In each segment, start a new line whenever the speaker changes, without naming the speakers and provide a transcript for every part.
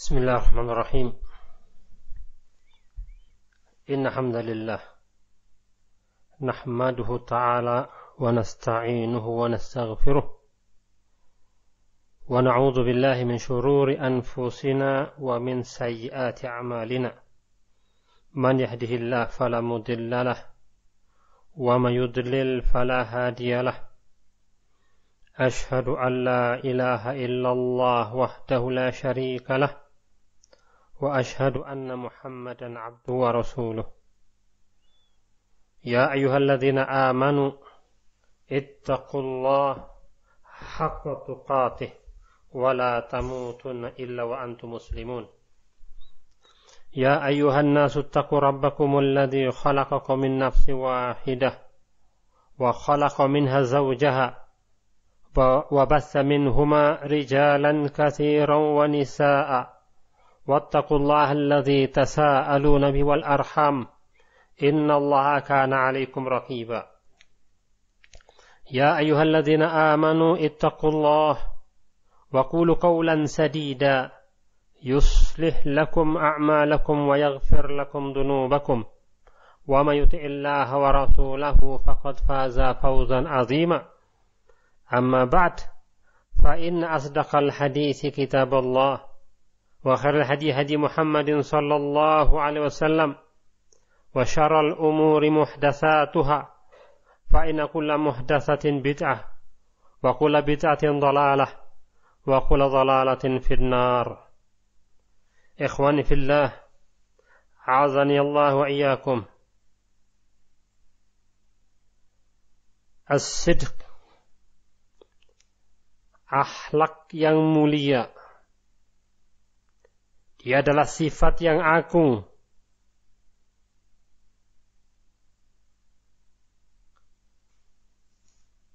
بسم الله الرحمن الرحيم إن الحمد لله نحمده تعالى ونستعينه ونستغفره ونعوذ بالله من شرور أنفسنا ومن سيئات أعمالنا من يهده الله فلا مضل له ومن يضلل فلا هادي له أشهد أن لا إله إلا الله وحده لا شريك له وأشهد أن محمدا عبده ورسوله يا أيها الذين آمنوا اتقوا الله حق تقاته ولا تموتن إلا وأنتم مسلمون يا أيها الناس اتقوا ربكم الذي خلقكم من نفس واحدة وخلق منها زوجها وبث منهما رجالا كثيرا ونساء واتقوا الله الذي تساءلون به والأرحام إن الله كان عليكم رقيبا يا أيها الذين آمنوا اتقوا الله وقولوا قولا سديدا يصلح لكم أعمالكم ويغفر لكم ذنوبكم ومن يطع الله ورسوله فقد فاز فوزا عظيما أما بعد فإن أصدق الحديث كتاب الله وخير الهدي هدي محمد صلى الله عليه وسلم وشر الأمور محدثاتها فإن كل محدثة بدعة وكل بدعة ضلالة وكل ضلالة في النار إخواني في الله أعاذني الله وإياكم الصدق akhlak yang mulia. Dia adalah sifat yang agung.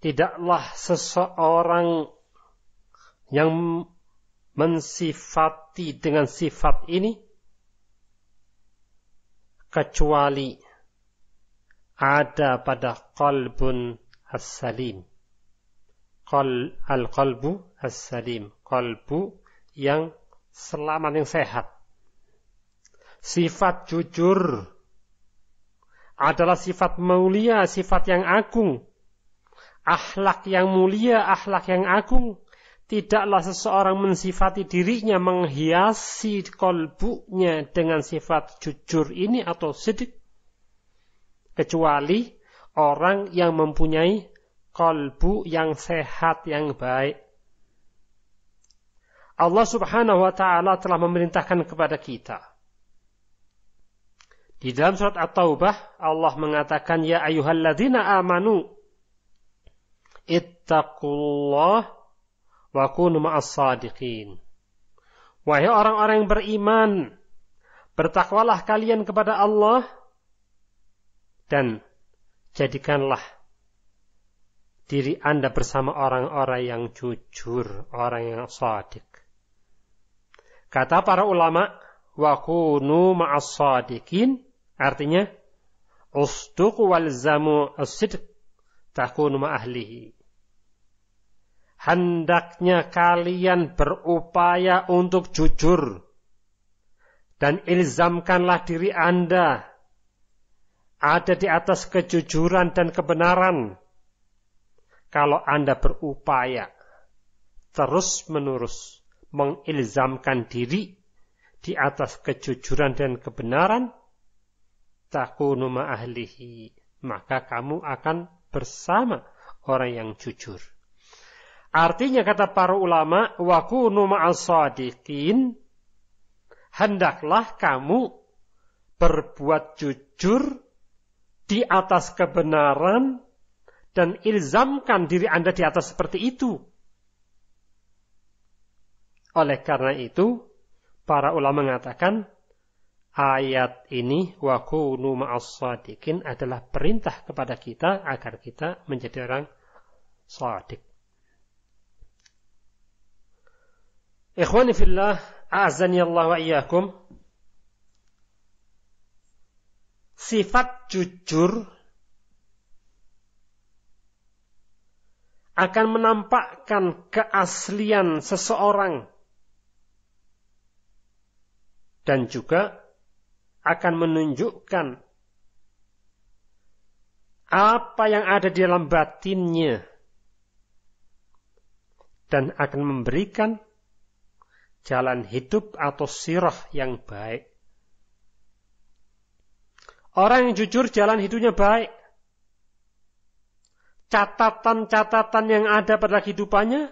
Tidaklah seseorang yang mensifati dengan sifat ini kecuali ada pada qalbun as-salim. Al-qalbu as-salim, qalbu yang selamat, yang sehat. Sifat jujur adalah sifat mulia, sifat yang agung. Akhlak yang mulia, akhlak yang agung. Tidaklah seseorang mensifati dirinya, menghiasi qalbunya dengan sifat jujur ini atau sidq, kecuali orang yang mempunyai qalbu yang sehat, yang baik. Allah subhanahu wa ta'ala telah memerintahkan kepada kita. Di dalam surat At-Taubah, Allah mengatakan, Ya ayyuhalladzina amanu, ittaqullah wa kunu ma'as sadiqin. Wahai orang-orang yang beriman, bertakwalah kalian kepada Allah, dan jadikanlah diri Anda bersama orang-orang yang jujur, orang yang shadiq. Kata para ulama, wa kunu ma'as shadiqin, artinya usduq walzamu as-sidq takunu ma'ahlihi. Hendaknya kalian berupaya untuk jujur dan ilzamkanlah diri Anda ada di atas kejujuran dan kebenaran. Kalau Anda berupaya terus-menerus mengilzamkan diri di atas kejujuran dan kebenaran, takunu ma'ahlihi, maka kamu akan bersama orang yang jujur. Artinya kata para ulama, wa kunu ma'as shadiqin, hendaklah kamu berbuat jujur di atas kebenaran dan ilzamkan diri Anda di atas seperti itu. Oleh karena itu, para ulama mengatakan ayat ini wa kunu ma'as shadiqin adalah perintah kepada kita agar kita menjadi orang shadiq. Ikhwani fillah, a'azani Allah wa iyyakum. Sifat jujur akan menampakkan keaslian seseorang dan juga akan menunjukkan apa yang ada di dalam batinnya dan akan memberikan jalan hidup atau sirah yang baik. Orang yang jujur jalan hidupnya baik. Catatan-catatan yang ada pada kehidupannya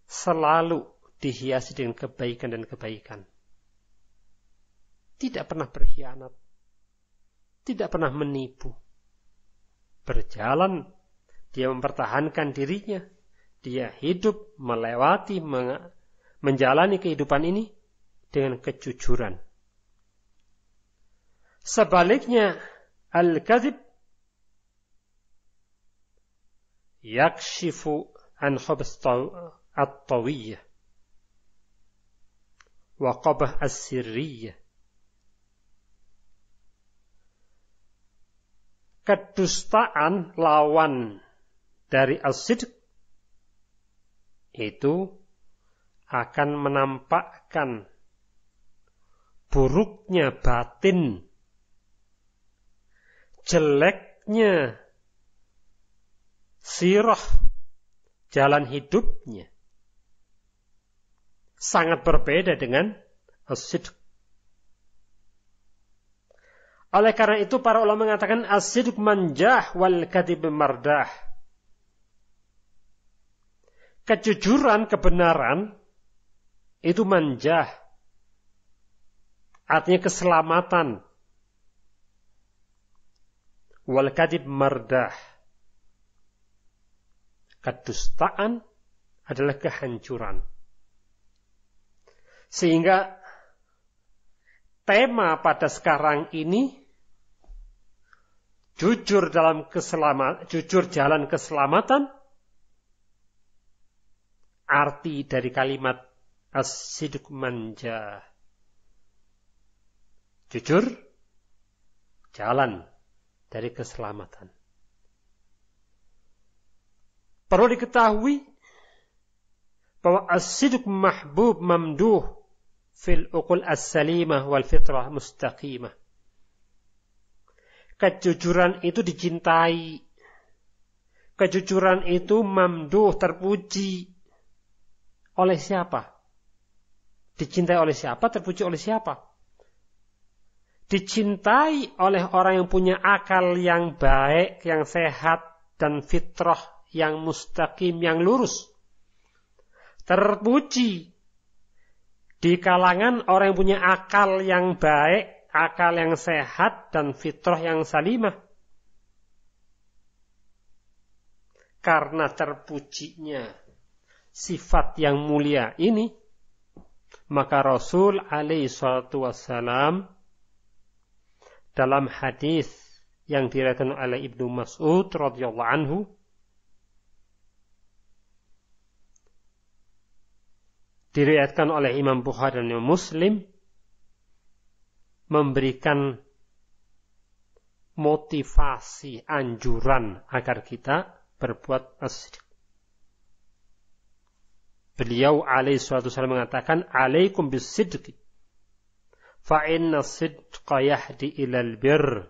selalu dihiasi dengan kebaikan dan kebaikan. Tidak pernah berkhianat. Tidak pernah menipu. Berjalan, dia mempertahankan dirinya. Dia hidup, melewati, menjalani kehidupan ini dengan kejujuran. Sebaliknya, al-kadhib yakshifu an khubs at-tawiyyah wa qabah as-sirriyyah. Kedustaan lawan dari as-sidq itu akan menampakkan buruknya batin, jeleknya sirah jalan hidupnya. Sangat berbeda dengan as-sidq. Oleh karena itu para ulama mengatakan as-sidq manjah wal kadhib mardah. Kejujuran, kebenaran itu manjah. Artinya keselamatan. Wal kadhib mardah. Kedustaan adalah kehancuran. Sehingga tema pada sekarang ini jujur jalan keselamatan. Arti dari kalimat as-sidq manjah. Jujur jalan dari keselamatan. Perlu diketahui bahwa as-sidq mahbub mamduh fil uqul as-salimah wal fitrah mustaqimah. Kejujuran itu dicintai. Kejujuran itu mamduh, terpuji. Oleh siapa? Dicintai oleh siapa? Terpuji oleh siapa? Dicintai oleh orang yang punya akal yang baik, yang sehat, dan fitrah yang mustaqim, yang lurus. Terpuji di kalangan orang yang punya akal yang baik, akal yang sehat, dan fitrah yang salimah. Karena terpujinya sifat yang mulia ini, maka Rasul alaihi salatu wassalam dalam hadis yang diriwayatkan oleh Ibnu Mas'ud radhiyallahu anhu diriwayatkan oleh Imam Bukhari dan Imam Muslim memberikan motivasi, anjuran agar kita berbuat as-sidq. Beliau alaihi salatu wasallam mengatakan, "Alaikum bis-sidqi, fa inna as-sidqa yahdi ilal birr,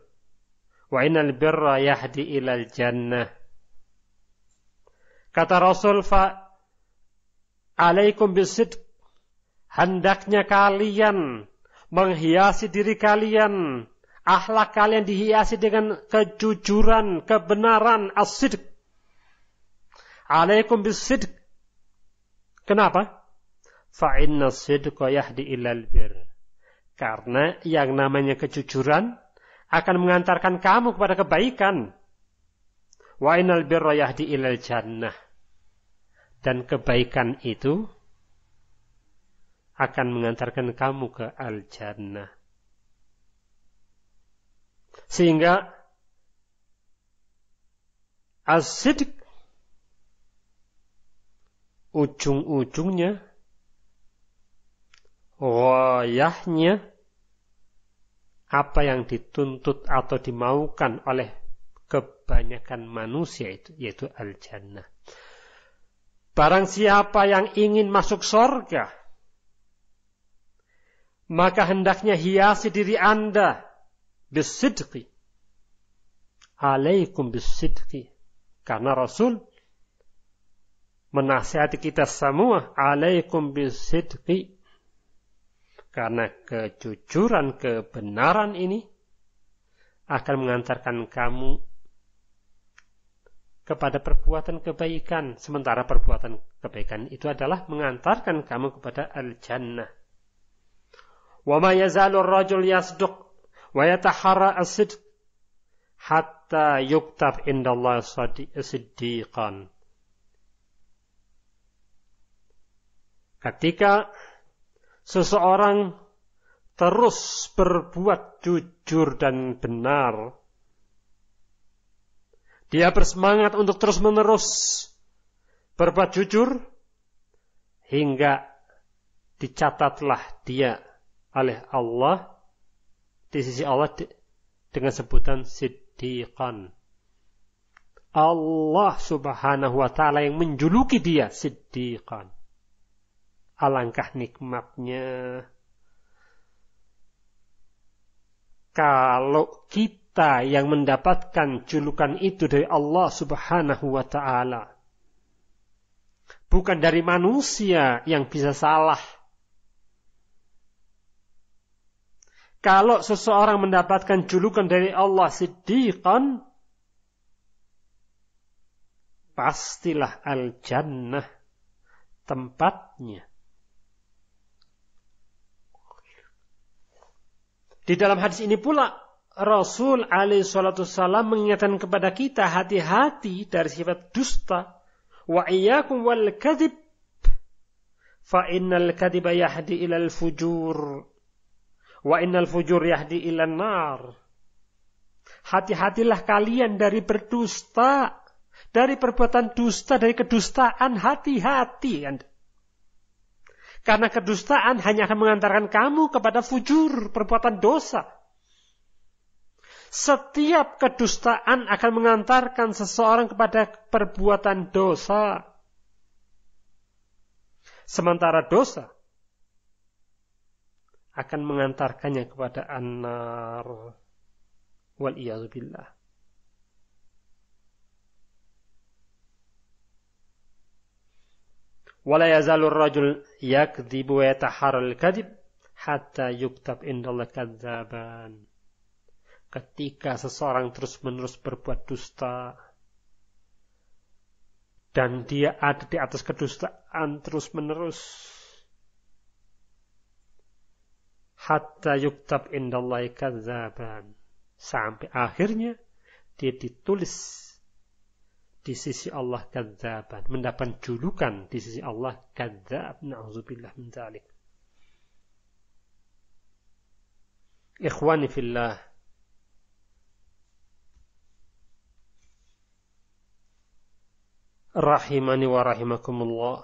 wa innal birra yahdi ilal jannah." Kata Rasul, "Fa alaikum bis-sidq." Hendaknya kalian menghiasi diri kalian, akhlak kalian dihiasi dengan kejujuran, kebenaran, as-sidq. Alaikum bis-sidq. Kenapa? Fa inna as-sidqa yahdi ilal birr. Karena yang namanya kejujuran akan mengantarkan kamu kepada kebaikan. Wa innal birra yahdi ilal jannah. Dan kebaikan itu akan mengantarkan kamu ke al-jannah. Sehingga as-sidq ujung-ujungnya, ghayahnya, apa yang dituntut atau dimaukan oleh kebanyakan manusia itu, yaitu al-jannah. Barang siapa yang ingin masuk surga, maka hendaknya hiasi diri Anda bisidqi. Alaikum bisidqi. Karena Rasul menasihati kita semua, alaikum bisidqi. Karena kejujuran, kebenaran ini akan mengantarkan kamu kepada perbuatan kebaikan. Sementara perbuatan kebaikan itu adalah mengantarkan kamu kepada al-jannah. Wa ma yazalu ar-rajul yasduq wa yataharra as-sidq hatta yuktab indallahi siddiqan. Ketika seseorang terus berbuat jujur dan benar, dia bersemangat untuk terus-menerus berbuat jujur, hingga dicatatlah dia oleh Allah di sisi Allah dengan sebutan siddiqan. Allah subhanahu wa ta'ala yang menjuluki dia siddiqan. Alangkah nikmatnya kalau kita yang mendapatkan julukan itu dari Allah subhanahu wa ta'ala, bukan dari manusia yang bisa salah. Kalau seseorang mendapatkan julukan dari Allah siddiqan, pastilah al-jannah tempatnya. Di dalam hadis ini pula Rasul alaihi salatu wassalam mengingatkan kepada kita hati-hati dari sifat dusta. Wa iyyakum wal kadhib fa innal kadhiba yahdi ilal fujur wa innal fujur yahdi ilan nar. Hati-hatilah kalian dari berdusta, dari perbuatan dusta, dari kedustaan. Hati-hati Anda. Karena kedustaan hanya akan mengantarkan kamu kepada fujur, perbuatan dosa. Setiap kedustaan akan mengantarkan seseorang kepada perbuatan dosa. Sementara dosa akan mengantarkannya kepada an-nar. Wal-iyadzubillah. Wala yazalur rajul yakdzibu wa yataharral kadhib hatta yuktab indallahi kadzaban. Ketika seseorang terus-menerus berbuat dusta dan dia ada di atas kedustaan terus-menerus, hatta yuktab indallahi kadzaban, sampai akhirnya dia ditulis di sisi Allah kadzaban, mendapat julukan di sisi Allah kadzab. Na'udzubillah min dzalik. Ikhwani fillah, rahimani wa rahimakumullah.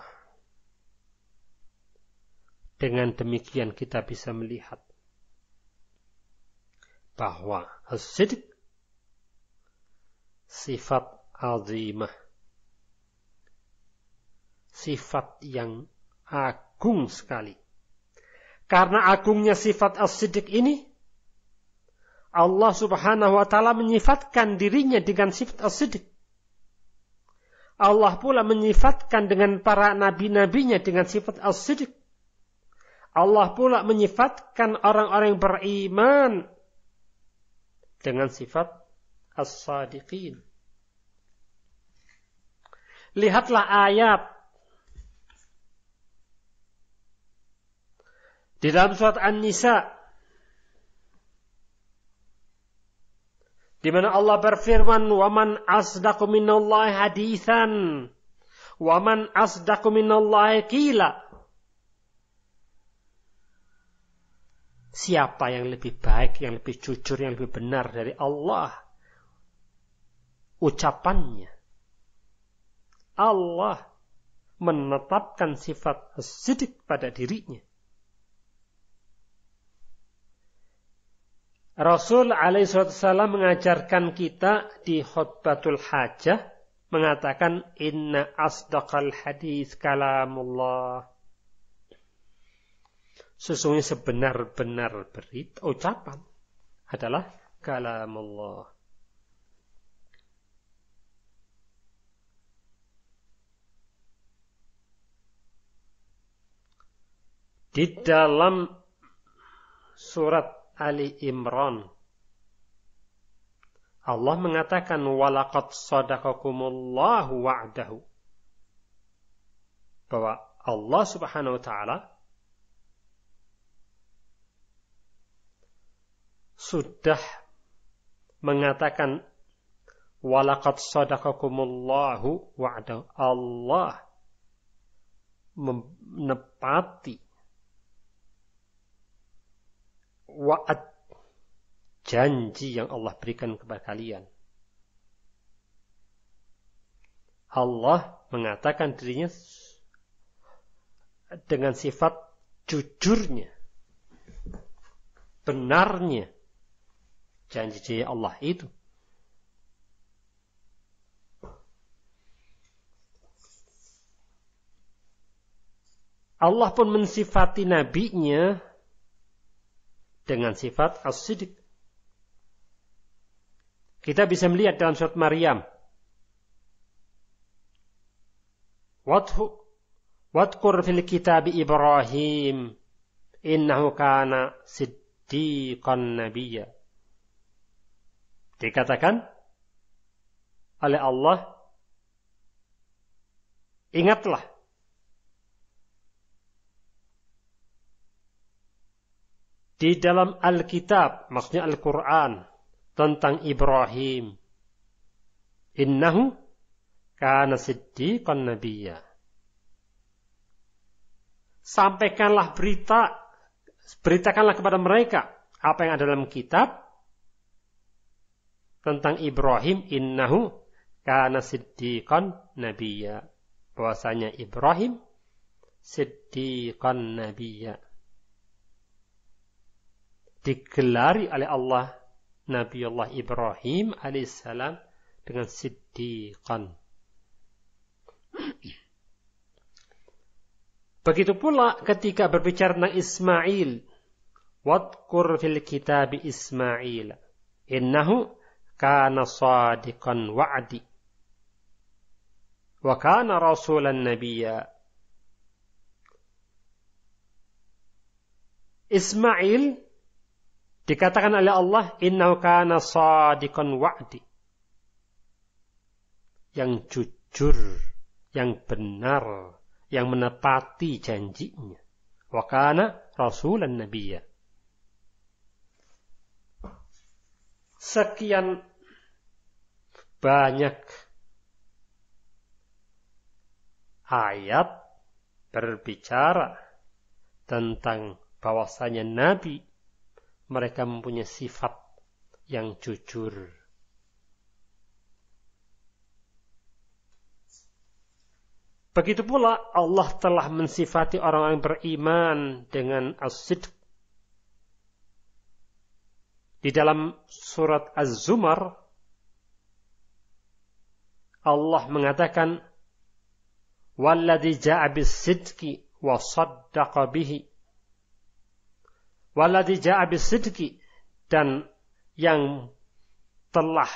Dengan demikian kita bisa melihat bahwa as-sidq sifat azimah, sifat yang agung sekali. Karena agungnya sifat as-sidq ini, Allah subhanahu wa ta'ala menyifatkan dirinya dengan sifat as-sidq. Allah pula menyifatkan dengan para nabi-nabinya dengan sifat as-sidq. Allah pula menyifatkan orang-orang yang beriman dengan sifat as-sadiqin. Lihatlah ayat di dalam surat An-Nisa di mana Allah berfirman, "Wa man asdaqu minallahi haditsan, wa man asdaqu minallahi qila." Siapa yang lebih baik, yang lebih jujur, yang lebih benar dari Allah ucapannya? Allah menetapkan sifat as-sidq pada dirinya. Rasul alaihi wasallam mengajarkan kita di khutbatul hajah mengatakan, inna asdaqal hadits kalamullah. Sesungguhnya sebenar-benar berita, ucapan adalah kalamullah. Di dalam surat Ali Imran, Allah mengatakan walaqad shadaqakumullahu wa'dahu, bahwa Allah Subhanahu wa taala sudah mengatakan walaqad shadaqakumullahu wa'dahu, Allah menepati wa'ad, janji yang Allah berikan kepada kalian. Allah mengatakan dirinya dengan sifat jujurnya, benarnya janji Allah itu. Allah pun mensifati nabinya dengan sifat as-sidq. Kita bisa melihat dalam surat Maryam. Wadkur fil kitab Ibrahim innahu kana siddiqan nabiyya. Dikatakan oleh Allah, ingatlah di dalam Alkitab, maksudnya Al-Quran, tentang Ibrahim. Innahu kana siddiqan nabiyya. Sampaikanlah beritakanlah kepada mereka apa yang ada dalam kitab tentang Ibrahim. Innahu kana siddiqan nabiyya. Bahwasanya Ibrahim siddiqan nabiyya. Digelari oleh Allah Nabiullah Ibrahim alaihissalam dengan siddiqan. Begitu pula ketika berbicara tentang Ismail, wadkur fil kitab Ismail innahu kana shadiqan wa'di wa kana rasulan nabiyya. Ismail dikatakan oleh Allah, innahu kana shadiqan wa'di, yang jujur, yang benar, yang menepati janjinya. Wa kana rasulan nabiyya. Sekian banyak ayat berbicara tentang bahwasanya Nabi mereka mempunyai sifat yang jujur. Begitu pula Allah telah mensifati orang-orang beriman dengan as-sidq. Di dalam surat Az-Zumar, Allah mengatakan, "Walladzi ja'a bis-sidqi wa saddaqa bihi." Walladzi ja'a bis-sidqi, dan yang telah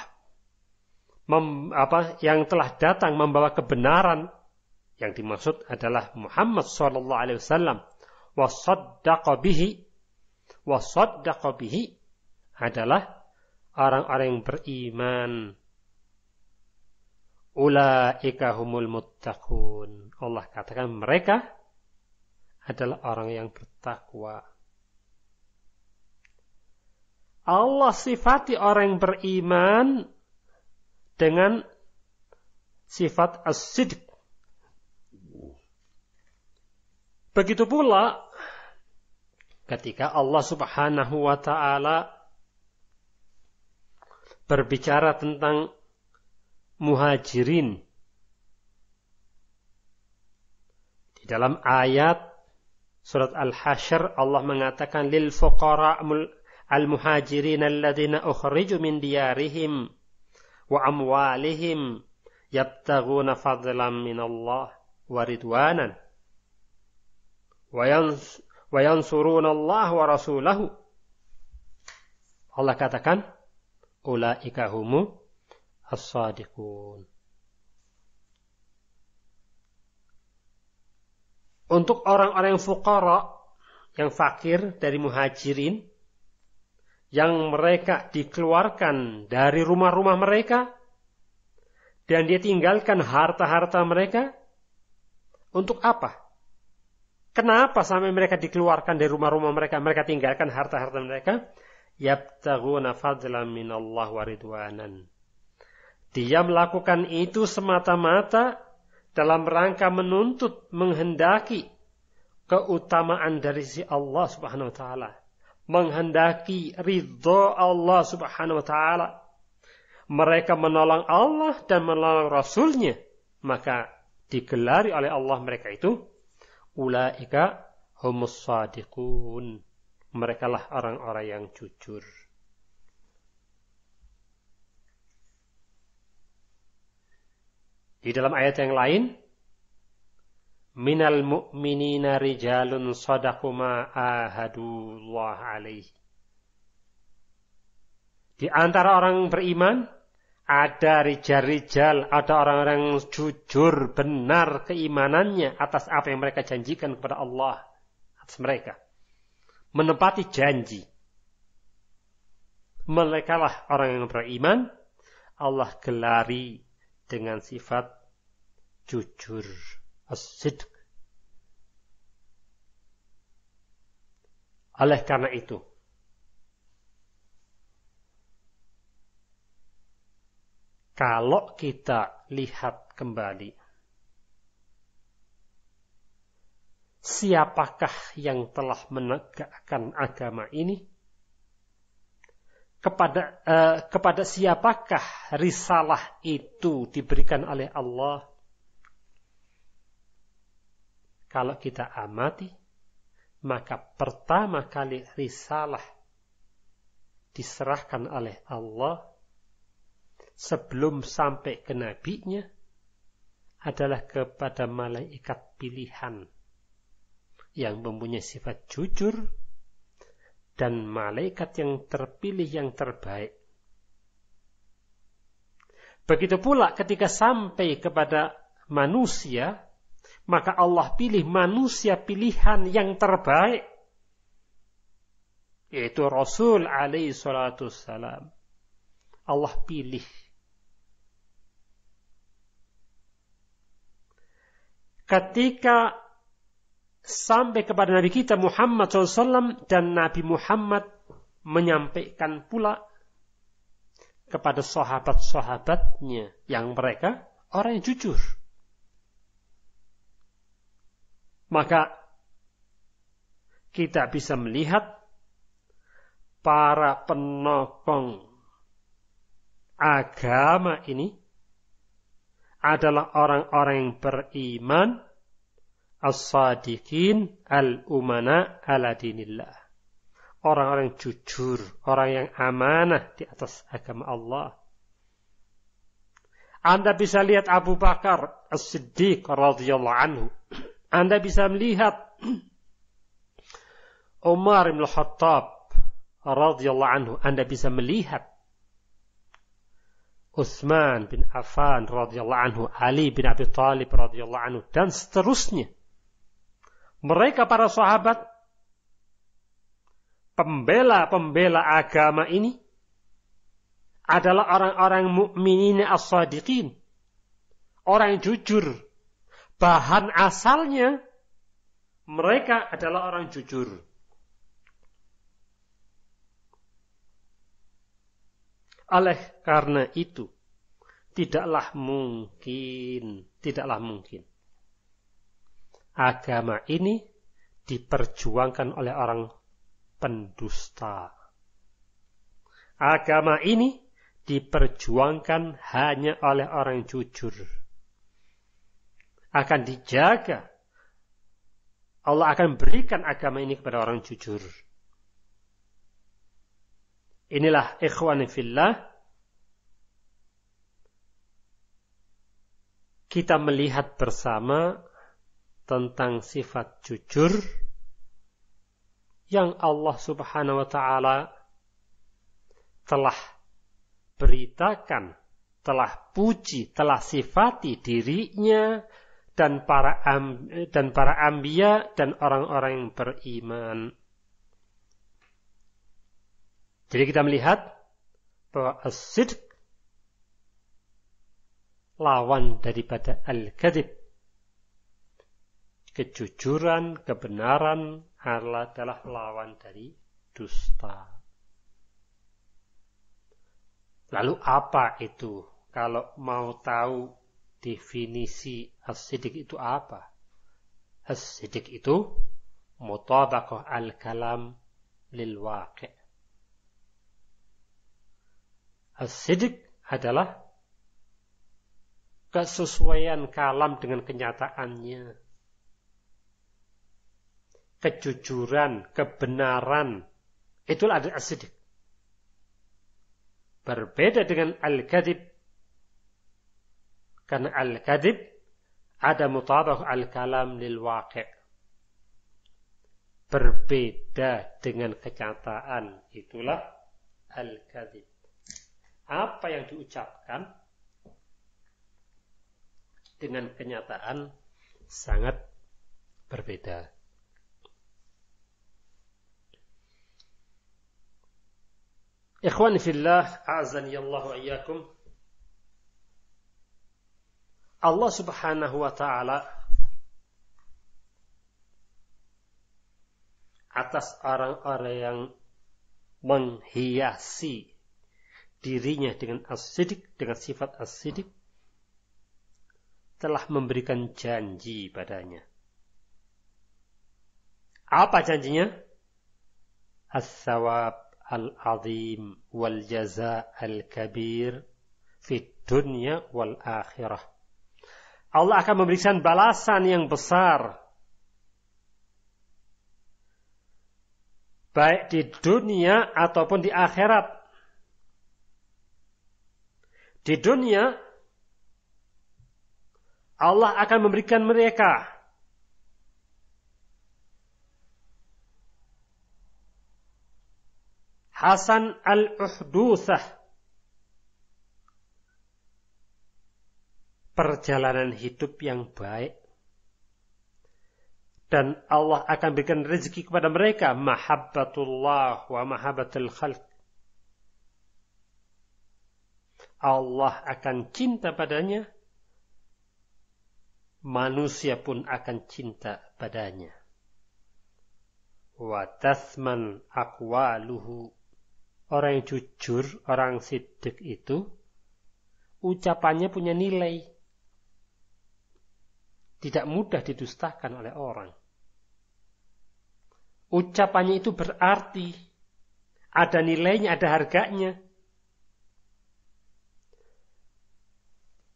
datang membawa kebenaran, yang dimaksud adalah Muhammad sallallahu alaihi wasallam. Wa saddaqa bihi adalah orang-orang yang beriman. Ulaika humul muttaqun. Allah katakan mereka adalah orang yang bertakwa. Allah sifati orang yang beriman dengan sifat as-sidq. Begitu pula ketika Allah Subhanahu wa taala berbicara tentang muhajirin. Di dalam ayat surat Al-Hasyr Allah mengatakan lil fuqara al-muhajirin alladziina ukhriju min diyarihim wa amwalihim yabtaghuna fadlan min Allah wa ridwanan wa yansurunallaha wa rasulahu. Allah katakan, ulaika humu as-sadiqun. Untuk orang-orang yang fuqara, yang fakir dari muhajirin, yang mereka dikeluarkan dari rumah-rumah mereka, dan dia tinggalkan harta-harta mereka, untuk apa? Kenapa sampai mereka dikeluarkan dari rumah-rumah mereka, mereka tinggalkan harta-harta mereka? Yabtaghuna fadlan minallah wa ridwanan. Dia melakukan itu semata-mata dalam rangka menuntut, menghendaki keutamaan dari si Allah Subhanahu wa taala, menghendaki ridha Allah Subhanahu wa taala. Mereka menolong Allah dan menolong Rasul-Nya, maka digelari oleh Allah mereka itu ulaika humus shadiqun. Mereka lah orang-orang yang jujur. Di dalam ayat yang lain, minal mu'minina rijalun shadaqu ma ahadullah alaihi. Di antara orang beriman ada rijal-rijal, ada orang-orang yang jujur, benar keimanannya atas apa yang mereka janjikan kepada Allah, atas mereka. Menepati janji. Mereka lah orang yang beriman, Allah gelari dengan sifat jujur, as-sidq. Oleh karena itu, kalau kita lihat kembali, siapakah yang telah menegakkan agama ini? Kepada siapakah risalah itu diberikan oleh Allah? Kalau kita amati, maka pertama kali risalah diserahkan oleh Allah sebelum sampai ke nabinya adalah kepada malaikat pilihan yang mempunyai sifat jujur dan malaikat yang terpilih yang terbaik. Begitu pula ketika sampai kepada manusia, maka Allah pilih manusia pilihan yang terbaik, yaitu Rasul alaihi salatu wassalam. Allah pilih. Ketika sampai kepada Nabi kita Muhammad SAW, dan Nabi Muhammad menyampaikan pula kepada sahabat-sahabatnya yang mereka orang yang jujur. Maka kita bisa melihat para penopang agama ini adalah orang-orang yang beriman, as-sadiqin, al-umana ala dinillah. Orang-orang yang jujur, orang yang amanah di atas agama Allah. Anda bisa lihat Abu Bakar As-Siddiq radhiyallahu anhu. Anda bisa melihat Umar bin Khattab radhiyallahu anhu. Anda bisa melihat Utsman bin Affan radhiyallahu anhu, Ali bin Abi Thalib radhiyallahu anhu, dan seterusnya. Mereka para sahabat, pembela-pembela agama ini adalah orang-orang mukminin as-sadiqin, orang yang jujur. Bahan asalnya mereka adalah orang jujur. Oleh karena itu, tidaklah mungkin agama ini diperjuangkan oleh orang pendusta. Agama ini diperjuangkan hanya oleh orang jujur. Akan dijaga. Allah akan berikan agama ini kepada orang jujur. Inilah ikhwani fillah, kita melihat bersama tentang sifat jujur yang Allah Subhanahu wa ta'ala telah beritakan, telah puji, telah sifati dirinya dan para anbiya dan orang-orang yang beriman. Jadi kita melihat bahwa as-sidq lawan daripada al-kadzib. Kejujuran, kebenaran adalah lawan dari dusta. Lalu apa itu? Kalau mau tahu definisi as-sidq itu apa? As-sidq itu mutabaqah al-kalam lil waqi'. As-sidq adalah kesesuaian kalam dengan kenyataannya. Kejujuran, kebenaran, itulah ada as-sidq. Berbeda dengan al-kadzib. Karena al-kadzib ada mutabaqah al-kalam lil waqi'. Berbeda dengan kenyataan, itulah al-kadzib. Apa yang diucapkan dengan kenyataan sangat berbeda. Ikhwani fillah, a'azani Allah wa iyyakum. Allah Subhanahu wa ta'ala atas orang-orang yang menghiasi dirinya dengan as-sidq, dengan sifat as-sidq, telah memberikan janji padanya. Apa janjinya? As-sawab al-azim wal jaza al-kabir fid dunya wal akhirah. Allah akan memberikan balasan yang besar, baik di dunia ataupun di akhirat. Di dunia, Allah akan memberikan mereka hasan al-uhdutsah, perjalanan hidup yang baik. Dan Allah akan berikan rezeki kepada mereka mahabbatullah wa mahabbatul khalq. Allah akan cinta padanya, manusia pun akan cinta padanya. Wa tathman aqwaluhu. Orang yang jujur, orang siddiq itu, ucapannya punya nilai. Tidak mudah didustakan oleh orang. Ucapannya itu berarti, ada nilainya, ada harganya.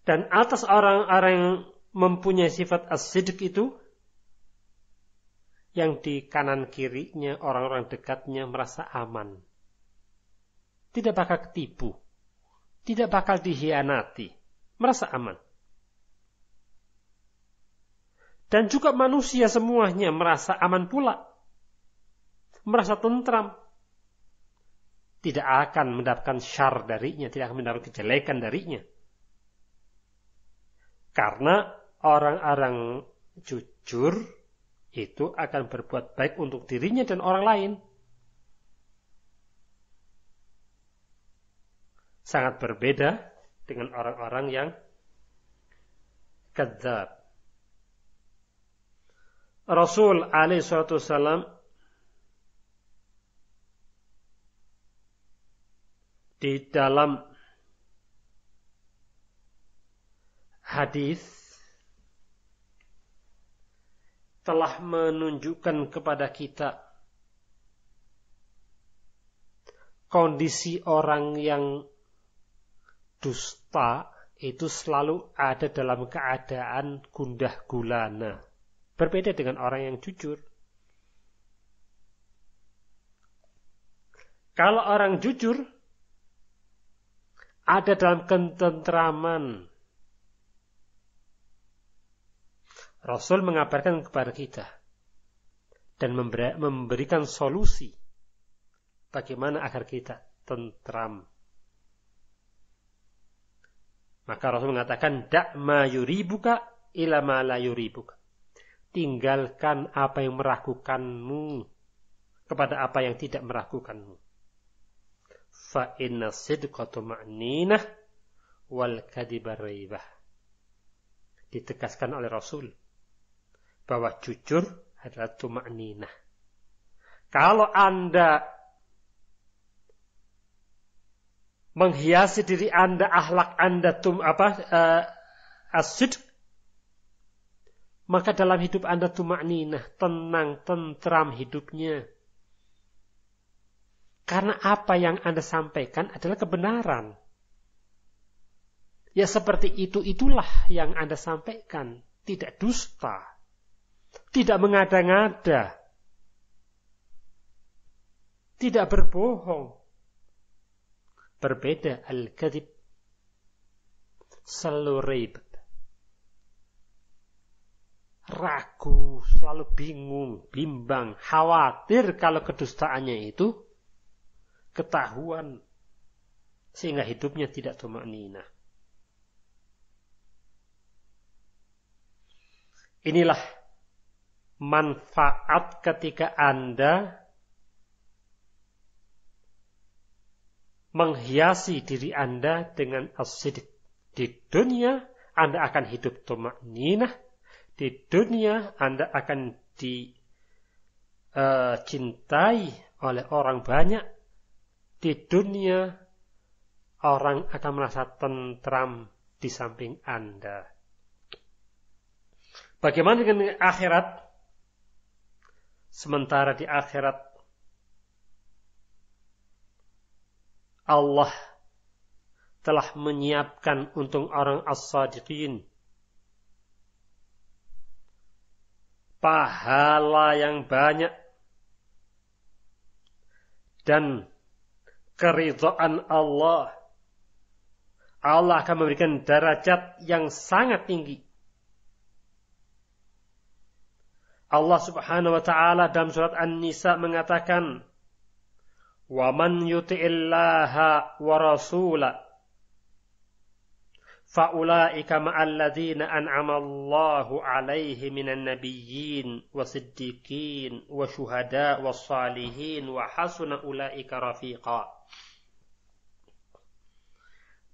Dan atas orang-orang yang mempunyai sifat as-sidq itu, yang di kanan kirinya, orang-orang dekatnya merasa aman. Tidak bakal ketipu. Tidak bakal dihianati. Merasa aman. Dan juga manusia semuanya merasa aman pula. Merasa tentram. Tidak akan mendapatkan syar darinya. Tidak akan mendapatkan kejelekan darinya. Karena orang-orang jujur itu akan berbuat baik untuk dirinya dan orang lain. Sangat berbeda dengan orang-orang yang kadzdzab. Rasul alaihi salatu wasallam di dalam hadis telah menunjukkan kepada kita kondisi orang yang dusta itu selalu ada dalam keadaan gundah gulana. Berbeda dengan orang yang jujur. Kalau orang jujur ada dalam ketentraman. Rasul mengabarkan kepada kita dan memberikan solusi bagaimana agar kita tentram. Maka Rasul mengatakan, da' ma yuribuka ila ma la yuribuka. Tinggalkan apa yang meragukanmu kepada apa yang tidak meragukanmu. Fa inna sidqa tuma'ninah wal kadhiba raibah. Ditegaskan oleh Rasul bahwa jujur adalah tuma'ninah. Kalau Anda menghiasi diri Anda, akhlak Anda as-sidq, maka dalam hidup Anda tuma'ninah, tenang, tentram hidupnya. Karena apa yang Anda sampaikan adalah kebenaran. Ya seperti itulah yang Anda sampaikan. Tidak dusta. Tidak mengada-ngada. Tidak berbohong. Berbeda al-kadhib. Selalu raib. Ragu, selalu bingung, bimbang, khawatir kalau kedustaannya itu ketahuan. Sehingga hidupnya tidak tuma'ninah. Inilah manfaat ketika Anda menghiasi diri Anda dengan as-sidq. Di dunia Anda akan hidup tuma'ninah. Di dunia Anda akan dicintai oleh orang banyak. Di dunia orang akan merasa tentram di samping Anda. Bagaimana dengan akhirat? Sementara di akhirat Allah telah menyiapkan untuk orang as-sadiqin pahala yang banyak dan keridhaan Allah. Allah akan memberikan derajat yang sangat tinggi. Allah Subhanahu wa taala dalam surat An-Nisa mengatakan, "Wa man yuti'illaha wa rasula fa ulaika ma'al ladzina an'ama Allahu 'alaihim minan nabiyyin wasiddiqin wa syuhada wassalihin wa hasuna ulaika rafiqa."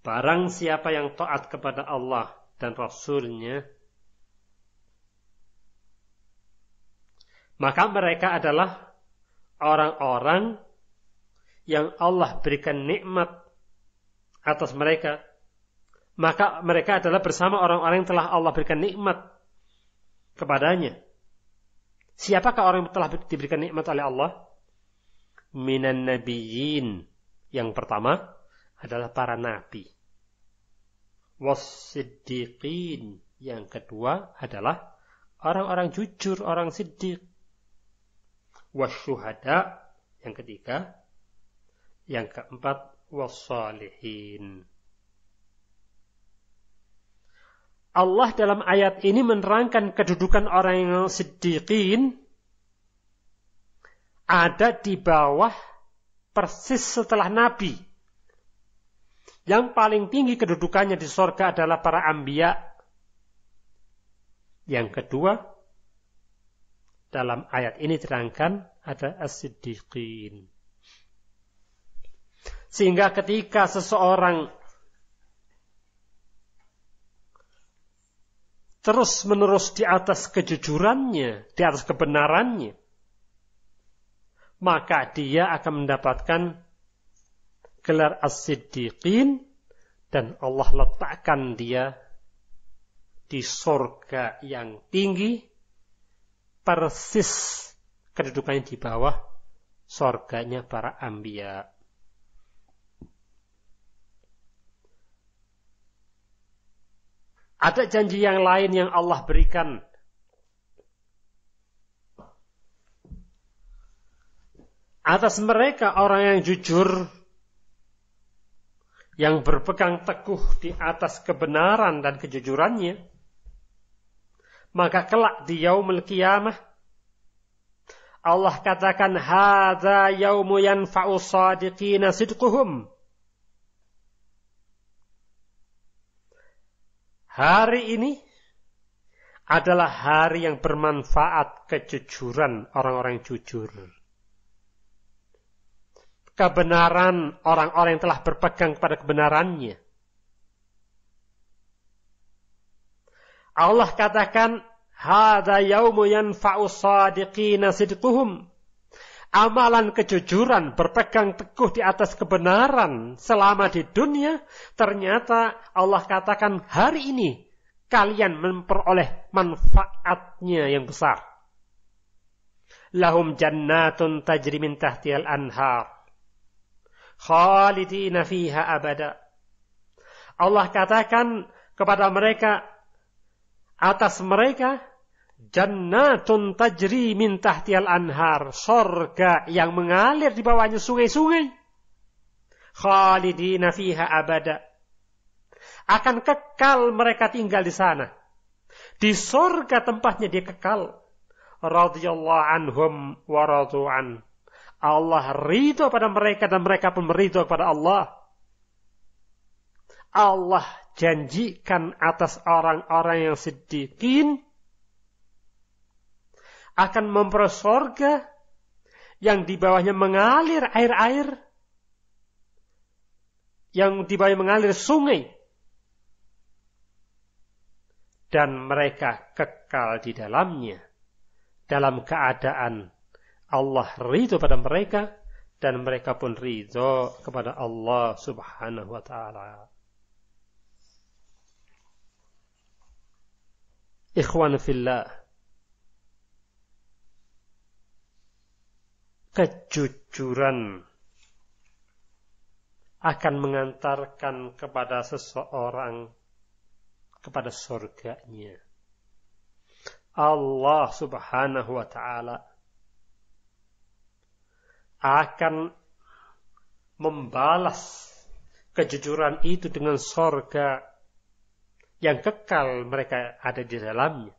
Barang siapa yang taat kepada Allah dan Rasul-Nya, maka mereka adalah orang-orang yang Allah berikan nikmat atas mereka. Maka mereka adalah bersama orang-orang yang telah Allah berikan nikmat kepadanya. Siapakah orang yang telah diberikan nikmat oleh Allah? Minan nabiyyin. Yang pertama adalah para nabi. Wassiddiqin. Yang kedua adalah orang-orang jujur, orang siddiq. Wasyuhada. Yang ketiga. Yang keempat, wassalihin. Allah dalam ayat ini menerangkan kedudukan orang yang siddiqin ada di bawah persis setelah Nabi. Yang paling tinggi kedudukannya di surga adalah para anbiya. Yang kedua, dalam ayat ini diterangkan ada as-siddiqin. Sehingga ketika seseorang terus-menerus di atas kejujurannya, di atas kebenarannya, maka dia akan mendapatkan gelar as-siddiqin dan Allah letakkan dia di surga yang tinggi, persis kedudukannya di bawah surganya para anbiya. Ada janji yang lain yang Allah berikan. Atas mereka orang yang jujur, yang berpegang teguh di atas kebenaran dan kejujurannya, maka kelak di yaumul qiyamah Allah katakan, hadza yaumu yanfa'u shadiqina sidquhum. Hari ini adalah hari yang bermanfaat kejujuran orang-orang yang jujur. Kebenaran orang-orang yang telah berpegang pada kebenarannya. Allah katakan, hadza yaumu yanfa'u shadiqina sidquhum. Amalan kejujuran, berpegang teguh di atas kebenaran selama di dunia, ternyata Allah katakan hari ini kalian memperoleh manfaatnya yang besar. Lahum jannatun tajri min tahtihal anhar, khalidina fiha abada. Allah katakan kepada mereka, atas mereka, jannatun tajri min tahtihal anhar, surga yang mengalir di bawahnya sungai-sungai. Khalidina fiha abada. Akan kekal mereka tinggal di sana. Di surga tempatnya dia kekal. Radhiyallahu anhum wa radu'an. Allah ridho pada mereka dan mereka pun meridho kepada Allah. Allah janjikan atas orang-orang yang siddiqin akan memperoleh surga yang di bawahnya mengalir air-air, yang di bawahnya mengalir sungai, dan mereka kekal di dalamnya dalam keadaan Allah ridho pada mereka dan mereka pun ridho kepada Allah Subhanahu wa ta'ala. Ikhwan fillah, kejujuran akan mengantarkan kepada seseorang kepada surganya. Allah Subhanahu wa ta'ala akan membalas kejujuran itu dengan surga yang kekal mereka ada di dalamnya.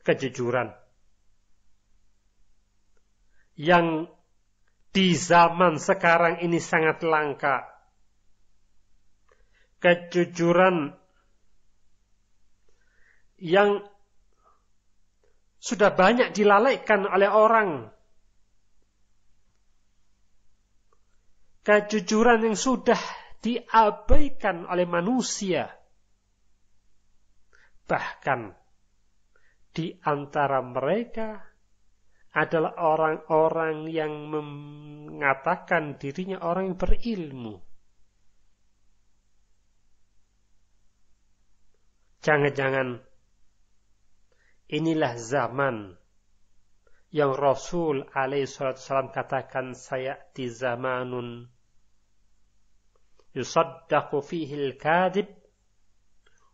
Kejujuran yang di zaman sekarang ini sangat langka. Kejujuran yang sudah banyak dilalaikan oleh orang. Kejujuran yang sudah diabaikan oleh manusia. Bahkan di antara mereka adalah orang-orang yang mengatakan dirinya orang yang berilmu. Jangan-jangan inilah zaman yang Rasul alaihissalam katakan, sayati zamanun yusaddaqu fihi al-kadhib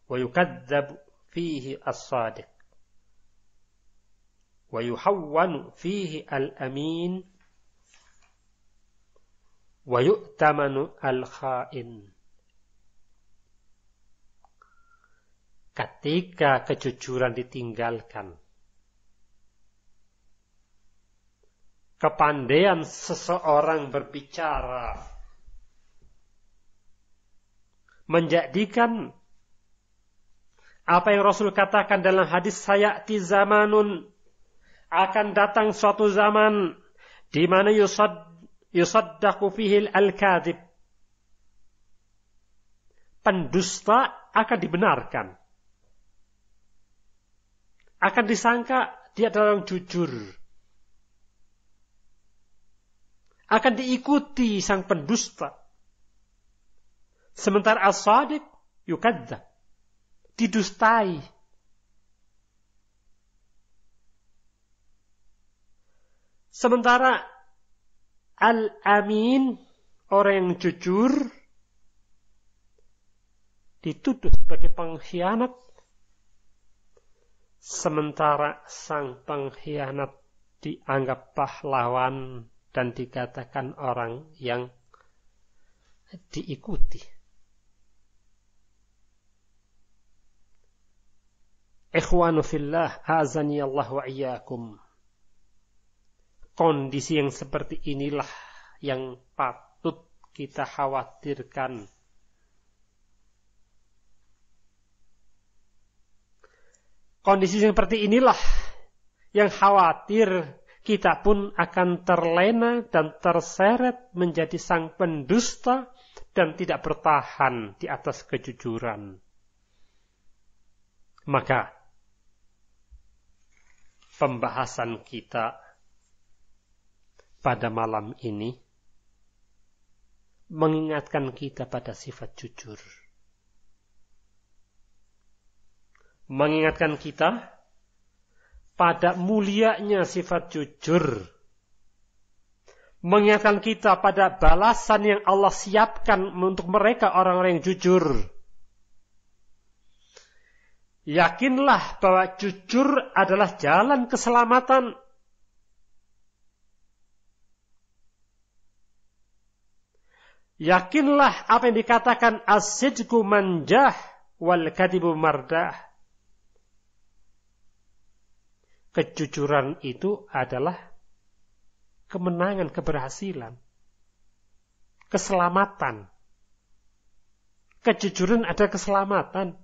wa yukadzdzab fihi as-sadiq wa yuhawwanu fihi al-amin wa yu'tamanu al-kha'in. Ketika kejujuran ditinggalkan, kepandaian seseorang berbicara menjadikan apa yang Rasul katakan dalam hadis, sayati zamanun, akan datang suatu zaman di mana yusaddaqu fihi al-kadhib, pendusta akan dibenarkan, akan disangka dia adalah orang jujur, akan diikuti sang pendusta. Sementara as-sadiq yukadzdzab, didustai. Sementara al-amin, orang yang jujur, dituduh sebagai pengkhianat. Sementara sang pengkhianat dianggap pahlawan dan dikatakan orang yang diikuti. Ikhwanu fillah, azani Allah wa iyyakum. kondisi yang seperti inilah yang patut kita khawatirkan. Kondisi seperti inilah yang khawatir kita pun akan terlena dan terseret menjadi sang pendusta dan tidak bertahan di atas kejujuran. Maka pembahasan kita pada malam ini mengingatkan kita pada sifat jujur. Mengingatkan kita pada mulianya sifat jujur. Mengingatkan kita pada balasan yang Allah siapkan untuk mereka orang-orang yang jujur. Yakinlah bahwa jujur adalah jalan keselamatan. Yakinlah apa yang dikatakan as-sidqu manjah wal kadibu mardah. Kejujuran itu adalah kemenangan, keberhasilan, keselamatan. Kejujuran adalah keselamatan.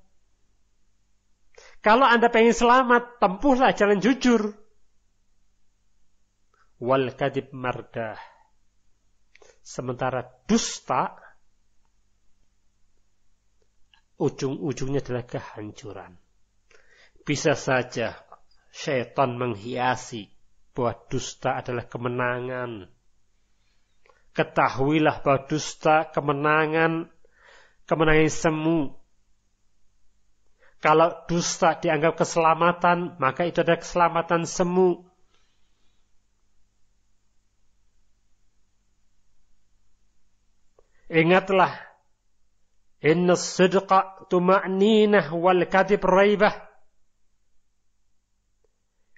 Kalau Anda pengen selamat, tempuhlah jalan jujur. Wal kadib mardah. Sementara dusta, ujung-ujungnya adalah kehancuran. Bisa saja syaitan menghiasi bahwa dusta adalah kemenangan. Ketahuilah bahwa dusta kemenangan semu. Kalau dusta dianggap keselamatan, maka itu adalah keselamatan semu. Ingatlah, inna sidqa tuma'ninah wal kadhib raibah.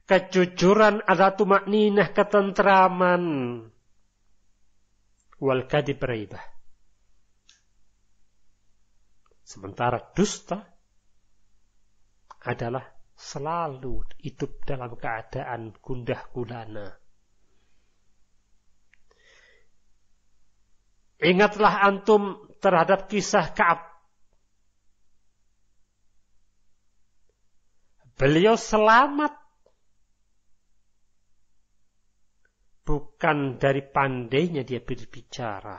Kejujuran adalah tuma'ninah, ketentraman, wal kadhib raibah. Sementara dusta adalah selalu hidup dalam keadaan gundah gulana. Ingatlah antum terhadap kisah Ka'ab. Beliau selamat bukan dari pandainya dia berbicara,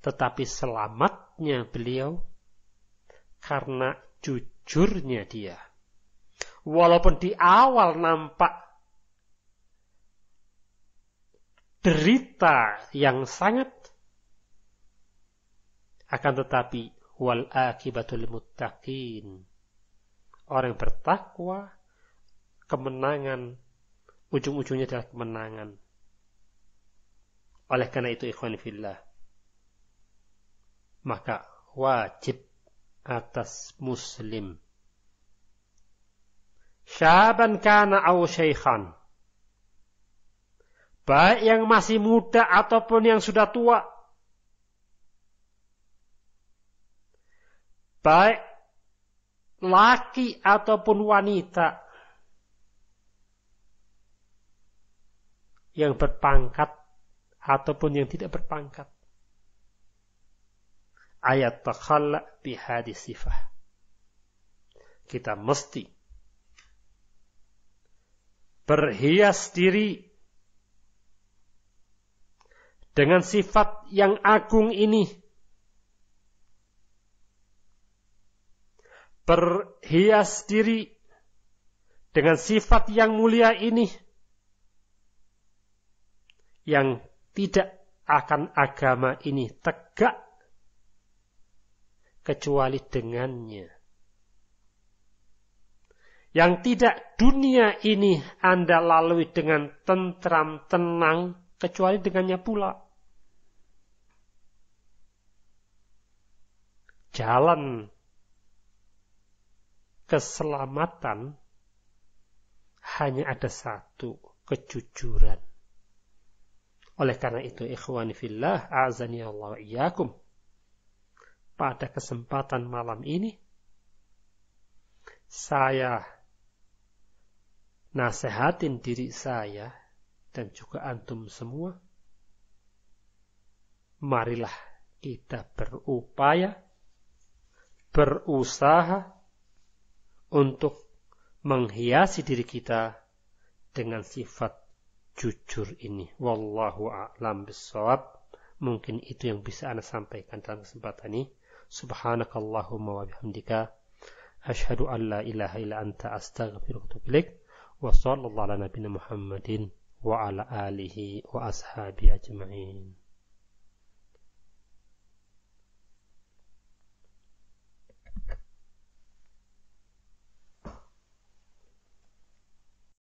tetapi selamatnya beliau karena jujurnya dia. Walaupun di awal nampak derita yang sangat, akan tetapi wal akibatul muttaqin. Orang yang bertakwa, kemenangan, ujung-ujungnya adalah kemenangan. Oleh karena itu ikhwan fillah, maka wajib atas muslim, syaban kana au syaikhan, baik yang masih muda ataupun yang sudah tua, baik laki ataupun wanita, yang berpangkat ataupun yang tidak berpangkat, ayat takhalla bihadis sifah. Kita mesti berhias diri dengan sifat yang agung ini. Berhias diri dengan sifat yang mulia ini, yang tidak akan agama ini tegak kecuali dengannya. Yang tidak dunia ini Anda lalui dengan tentram tenang kecuali dengannya pula. Jalan keselamatan hanya ada satu, kejujuran. Oleh karena itu ikhwani fillah, a'azani Allah wa iyyakum, pada kesempatan malam ini saya nasihatin diri saya dan juga antum semua, marilah kita berupaya, berusaha untuk menghiasi diri kita dengan sifat jujur ini. Wallahu a'lam bishawab. Mungkin itu yang bisa Anda sampaikan dalam kesempatan ini. Subhanakallahumma wa bihamdika asyhadu an la ilaha illa anta astaghfiruka wa atubu ilaik. Wa sallallahu ala nabiyyina Muhammadin wa ala alihi wa ashabi ajma'in.